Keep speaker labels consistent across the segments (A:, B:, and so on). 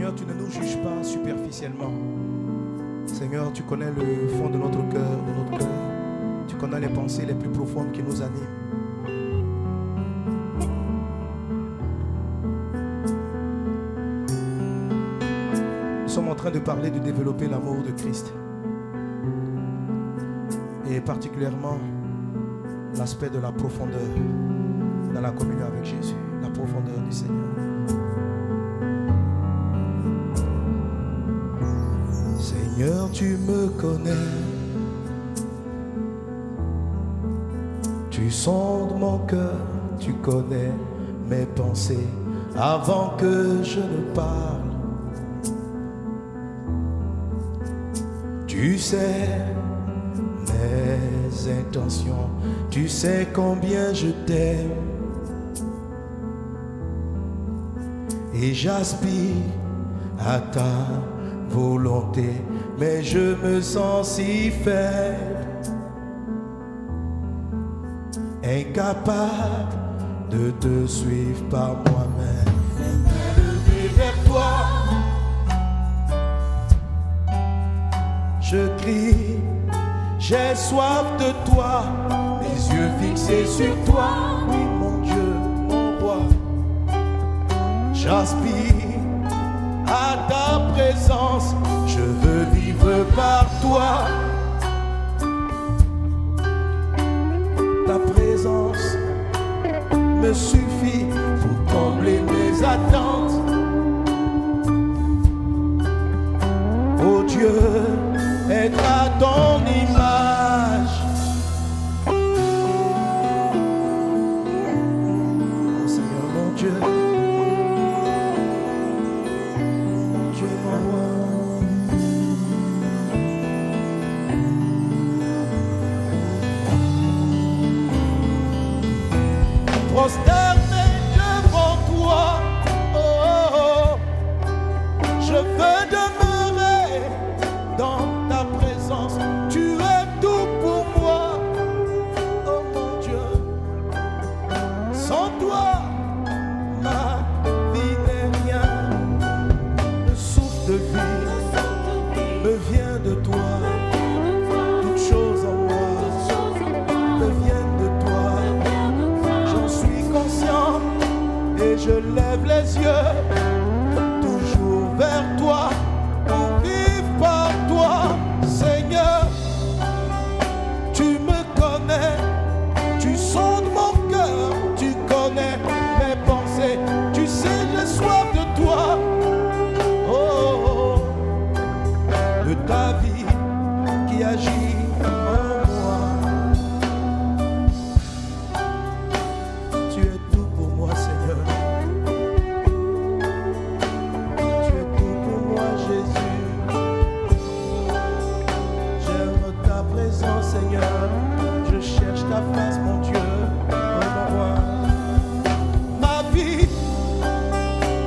A: Seigneur, tu ne nous juges pas superficiellement. Seigneur, tu connais le fond de notre cœur, Tu connais les pensées les plus profondes qui nous animent. Nous sommes en train de parler de développer l'amour de Christ. Et particulièrement l'aspect de la profondeur dans la communion avec Jésus. La profondeur du Seigneur. Seigneur, tu me connais. Tu sondes mon cœur, tu connais mes pensées avant que je ne parle. Tu sais mes intentions, tu sais combien je t'aime. Et j'aspire à ta volonté, mais je me sens si faible, incapable de te suivre par moi-même. Levé vers toi, je crie, j'ai soif de toi, mes yeux fixés sur toi, oui mon Dieu, mon roi. J'aspire à ta présence, je veux vivre par toi. Ta présence me suffit pour combler mes attentes. Oh Dieu, être à ton image. Oh Seigneur mon Dieu, prosterné devant toi, oh, oh, oh. Je veux demeurer dans ta présence. Tu es tout pour moi, oh mon Dieu. Sans toi, ma vie n'est rien. Le souffle de vie me vient de toi. Toutes choses en moi me viennent de toi. J'en suis conscient et je lève les yeux toujours vers toi pour vivre par toi. Seigneur, tu me connais, tu sondes mon cœur, tu connais mes pensées, tu sais j'ai soif de toi, oh, de ta vie qui agit en moi. Tu es tout pour moi, Seigneur. Tu es tout pour moi, Jésus. J'aime ta présence, Seigneur. Je cherche ta face, mon Dieu. Oh, moi. Ma vie,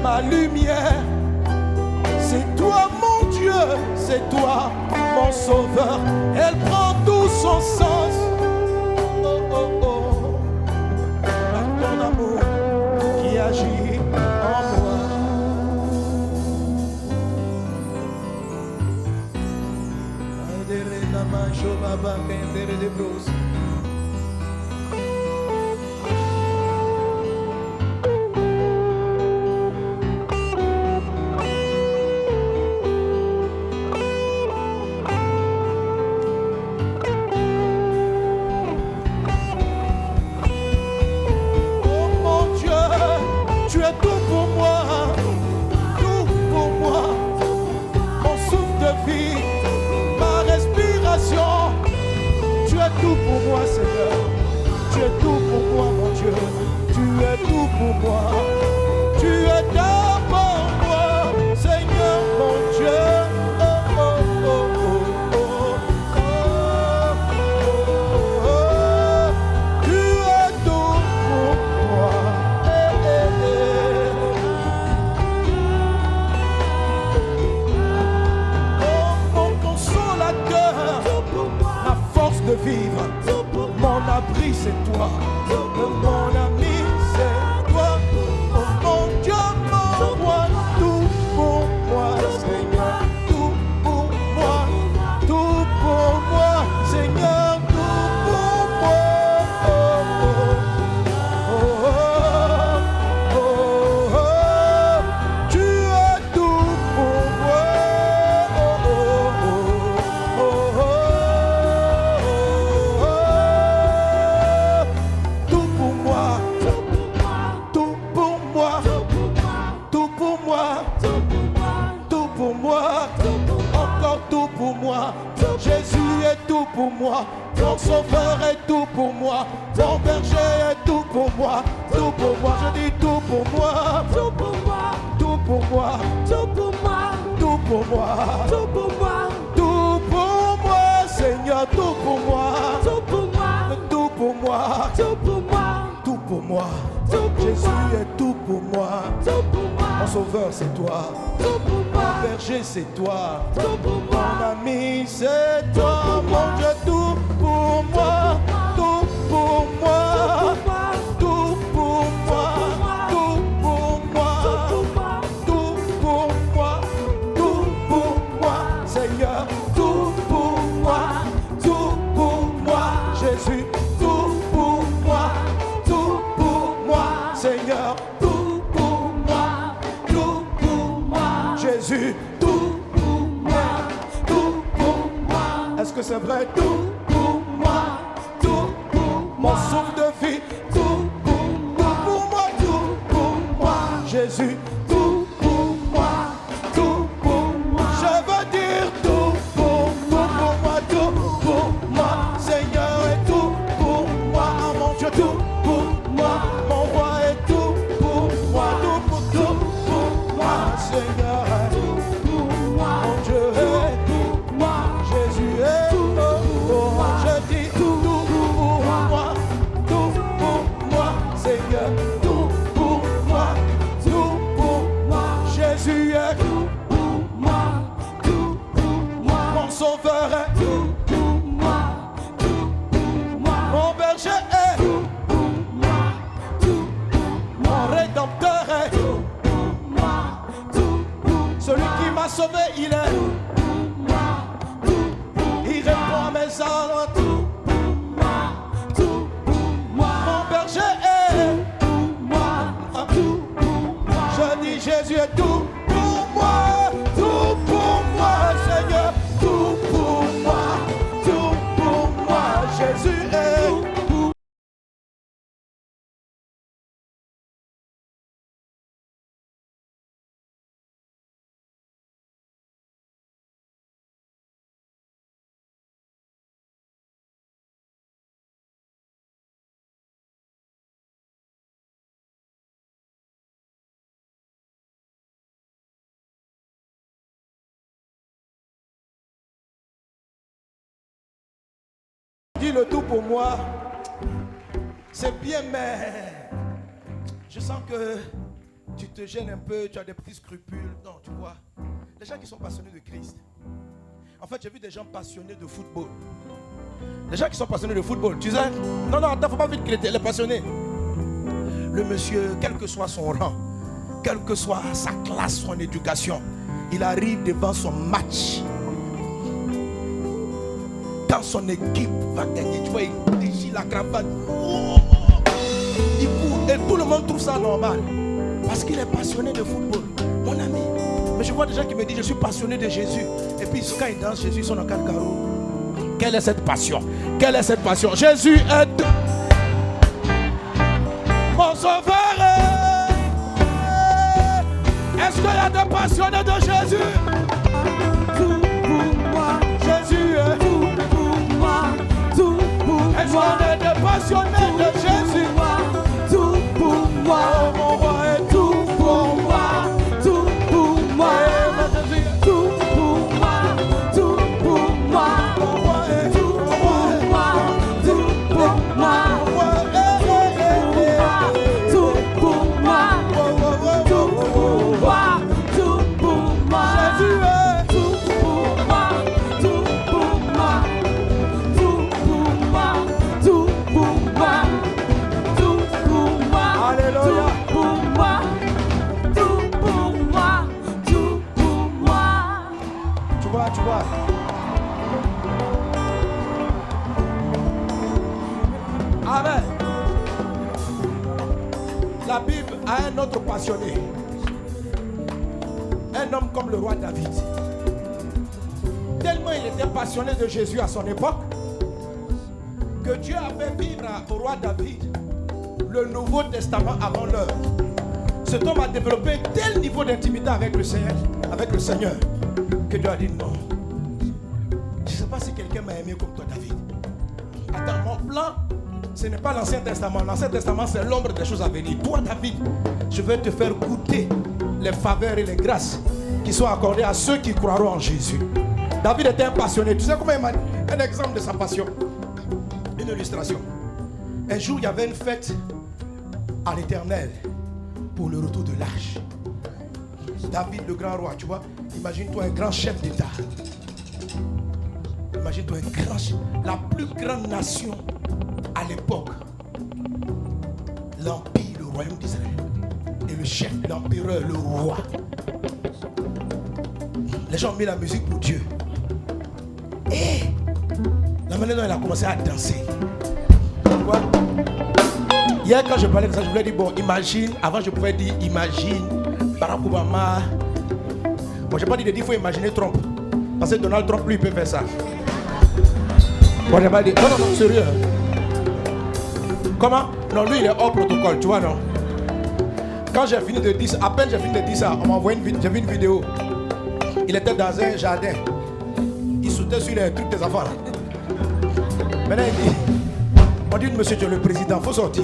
A: ma lumière, c'est toi, mon Dieu. C'est toi, mon sauveur. Elle prend tout son sens. Oh, oh, oh. Par ton amour qui agit en moi. Oh mon Dieu, tu es tout pour moi, tout pour moi. Mon souffle de vie, ma respiration. Tu es tout pour moi, Seigneur. Tu es tout pour moi, mon Dieu. Tu es tout pour moi. Tu es d'abord moi, Seigneur, mon Dieu. Oh, oh, oh, oh, oh, oh, oh. Tu es tout pour moi. Eh, eh, eh. Oh, mon consolateur, ma force de vivre, mon abri c'est toi, mon ami c'est toi, oh mon Dieu, mon roi, tout pour moi. moi. Jésus est tout pour moi. Mon sauveur est tout pour moi. Mon berger est tout pour moi. Tout pour moi, je dis tout pour moi.
B: Tout pour moi,
A: Tout pour moi.
B: tout pour moi,
A: Tout pour moi.
B: tout pour moi,
A: Tout pour moi, Seigneur, tout pour moi.
B: tout pour moi,
A: Tout pour moi.
B: tout pour moi,
A: Tout pour moi.
B: tout pour
A: Jésus
B: moi,
A: est tout pour moi.
B: tout pour moi,
A: Mon sauveur, c'est toi.
B: tout pour moi,
A: Mon berger, c'est toi.
B: tout pour
A: Mon
B: moi,
A: ami, c'est toi. Mon Dieu, tout pour moi. Tout pour moi. Tout pour moi. Tout pour moi. Tout pour moi. Tout pour moi. Seigneur, tout pour moi. Tout pour moi. Jésus, tout pour moi. Tout pour moi. Seigneur, tout pour moi. Tout pour moi. Jésus, tout pour moi. Tout pour moi. Est-ce que c'est vrai? Tout pour moi. Tout pour mon souffle de vie. Tout pour moi. Tout pour moi. Jésus, tout pour moi. Tout pour moi. Je veux dire tout pour moi. Tout pour moi. Seigneur est tout pour moi. Ah, mon Dieu, tout pour moi. Mon roi est tout pour moi. Tout pour moi. Seigneur est tout pour moi. Mon Dieu est tout pour moi. Jésus est tout pour moi. Je dis tout pour moi. Tout pour moi. Seigneur, tout pour moi. Tout pour moi. Jésus est tout pour moi. Tout pour moi. Mon sauveur est tout pour moi. Tout pour moi. Mon berger est tout pour moi. Tout pour moi. Mon rédempteur est tout pour moi. Tout pour moi. Celui qui m'a sauvé, il est tout pour moi. Tout pour moi. Il répond à mes ordres. Tout pour moi. Tout pour moi. Mon berger est tout pour moi. Tout pour moi. Je dis Jésus est tout pour moi. Tout pour moi, Seigneur. Tout pour moi. Tout pour moi. Jésus est tout pour moi. Dis le tout pour moi. C'est bien, mais je sens que tu te gênes un peu, tu as des petits scrupules. Non, tu vois, les gens qui sont passionnés de Christ. En fait, j'ai vu des gens passionnés de football. Les gens qui sont passionnés de football, tu sais. Non, attends, faut pas vite qu'il est passionné. Le monsieur, quel que soit son rang, quelle que soit sa classe, son éducation, il arrive devant son match. Quand son équipe va gagner, tu vois, il déchire la cravate. Oh, il court. Et tout le monde trouve ça normal. Parce qu'il est passionné de football. Mon ami. Mais je vois des gens qui me disent, je suis passionné de Jésus. Et puis quand ils dansent, Jésus, ils sont dans 4 carreaux. Quelle est cette passion? Quelle est cette passion? Jésus est mon sauveur. Est-ce qu'il y a des passionnés de Jésus? Tout pour moi. Jésus est tout pour moi. Tout pour moi. Est-ce qu'on est des passionnés de Jésus? Tout pour moi. Oh, mon roi est tout pour moi. Tout pour moi. Tout pour moi. Tout pour moi. Mon roi est tout pour moi. Tout pour moi. Tout pour moi. Tout pour moi. Tout pour moi. Jésus est tout pour moi. Tout pour moi. Tout pour moi. Tout pour moi. Tout pour moi. Alléluia. Tout pour moi. Tout pour moi. Tout pour moi. Tu vois. Amen. La Bible a un autre passionné. Un homme comme le roi David. Tellement il était passionné de Jésus à son époque que Dieu a fait vivre au roi David le Nouveau Testament avant l'heure. Cet homme a développé un tel niveau d'intimité avec le Seigneur, que Dieu a dit non. aimé comme toi, David. Attends, mon plan, ce n'est pas l'Ancien Testament. L'Ancien Testament, c'est l'ombre des choses à venir. Toi, David, je vais te faire goûter les faveurs et les grâces qui sont accordées à ceux qui croiront en Jésus. David était un passionné. Tu sais comment il m'a dit? Un exemple de sa passion. Une illustration. Un jour, il y avait une fête à l'Éternel pour le retour de l'arche. David, le grand roi, tu vois. Imagine-toi un grand chef d'État. Imagine-toi un grand chef. La plus grande nation à l'époque. L'Empire, le royaume d'Israël. Et le chef, l'empereur, le roi. Les gens ont mis la musique pour Dieu. Et la manière dont il a commencé à danser. Quoi? Hier, quand je parlais de ça, je voulais dire, bon, imagine. Avant, je pouvais dire, imagine Barack Obama. Bon, je n'ai pas dit de dire, il faut imaginer Trump. Parce que Donald Trump, lui, il peut faire ça. Bon, je n'ai pas dit, non, non, non, sérieux. Comment? Non, lui, il est hors protocole, tu vois, non? Quand j'ai fini de dire ça, à peine j'ai fini de dire ça, on m'a envoyé j'ai vu une vidéo. Il était dans un jardin. Il sautait sur les trucs des enfants. Maintenant, il dit, on dit, monsieur, tu es le président, il faut sortir.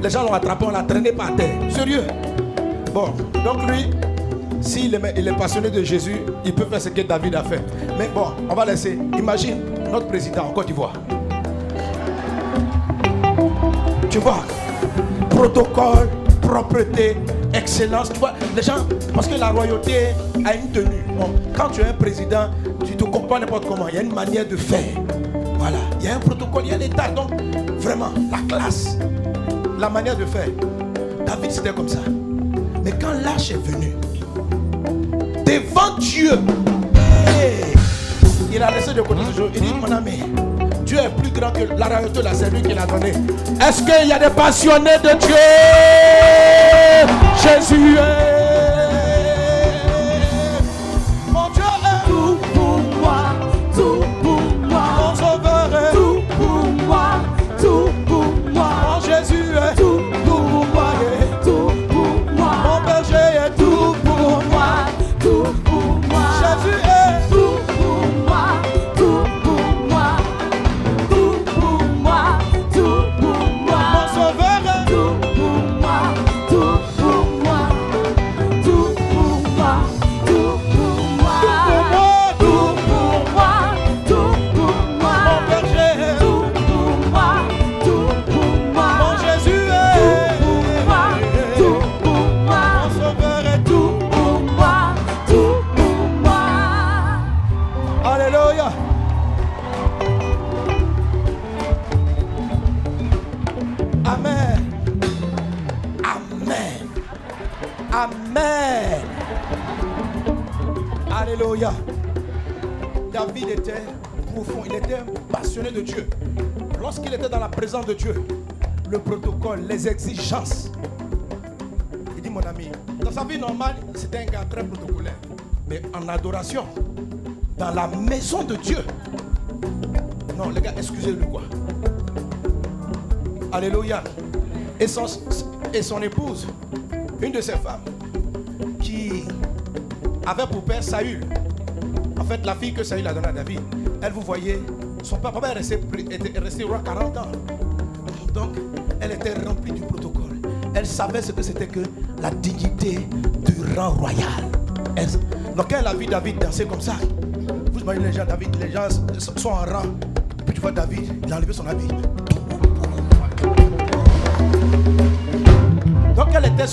A: Les gens l'ont attrapé, on l'a traîné par terre. Sérieux? Bon, donc lui, s'il est passionné de Jésus, il peut faire ce que David a fait. Mais bon, on va laisser. Imagine notre président en Côte d'Ivoire. Tu vois, protocole, propreté, excellence. Tu vois, les gens, parce que la royauté a une tenue. Bon, quand tu es un président, tu te comprends n'importe comment. Il y a une manière de faire. Voilà, il y a un protocole, il y a l'état. Donc, vraiment, la classe, la manière de faire. David, c'était comme ça. Mais quand l'arche est venue, devant Dieu, il a laissé de côté ce jour. Il dit, mon ami, Dieu est plus grand que la royauté, là, c'est lui qui l'a donné. Est-ce qu'il y a des passionnés de Dieu? Jésus est. Mon Dieu est.
B: Tout pour moi, tout pour moi.
A: Mon sauveur est.
B: Tout pour moi, tout pour moi.
A: Mon Jésus est.
B: Tout pour moi, tout pour moi.
A: Mon berger est.
B: Tout pour moi, tout pour moi.
A: Jésus est.
B: Tout pour moi, tout pour moi. Tout pour moi, tout pour moi.
A: Mon sauveur est.
B: Tout pour moi, tout pour moi. Tout pour moi, tout pour moi. Tout pour moi, tout pour moi.
A: Mon berger est.
B: Tout pour moi, tout pour moi.
A: Mon Jésus est.
B: Tout pour moi,
A: Mon sauveur est.
B: tout pour moi, tout pour moi.
A: Alléluia. Amen. Amen. Amen. Alléluia. David était profond, il était passionné de Dieu. Lorsqu'il était dans la présence de Dieu, le protocole, les exigences. Il dit, mon ami, dans sa vie normale, c'était un gars très protocolaire. Mais en adoration, dans la maison de Dieu. Non, les gars, excusez-le quoi. Alléluia. Et son épouse, une de ses femmes, qui avait pour père Saül. En fait, la fille que Saül a donnée à David. Elle, vous voyez, son papa est resté roi 40 ans. Donc, elle était remplie du protocole. Elle savait ce que c'était que la dignité du rang royal. Donc, quand elle a vu David danser comme ça, vous imaginez les gens, David, les gens sont en rang. Puis tu vois David, il a enlevé son habit. Donc elle était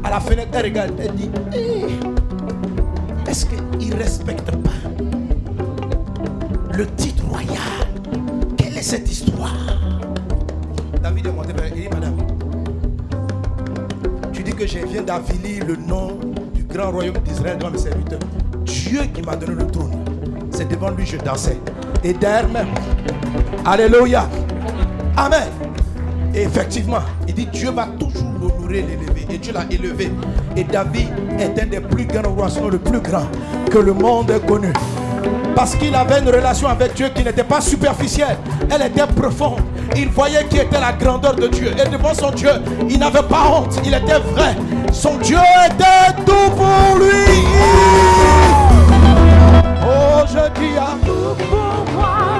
A: à la fenêtre, elle regarde, elle dit, est-ce qu'il ne respecte pas le titre royal? Quelle est cette histoire? David est monté vers elle, il dit, madame, tu dis que je viens d'avilir le nom du grand royaume d'Israël devant mes serviteurs. Dieu qui m'a donné le trône, c'est devant lui que je dansais. Et derrière même, alléluia, amen. Et effectivement, il dit Dieu va toujours l'honorer, l'élever. Et Dieu l'a élevé. Et David est un des plus grands rois, sinon le plus grand que le monde ait connu. Parce qu'il avait une relation avec Dieu qui n'était pas superficielle. Elle était profonde. Il voyait qui était la grandeur de Dieu. Et devant son Dieu, il n'avait pas honte. Il était vrai. Son Dieu était tout pour lui. Oh, je dis à
B: Tout pour moi,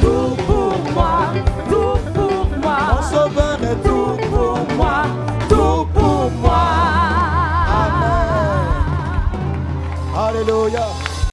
B: tout pour moi, tout pour moi.
A: Mon sauveur est tout
B: Pour moi, tout pour moi.
A: Amen. Alléluia.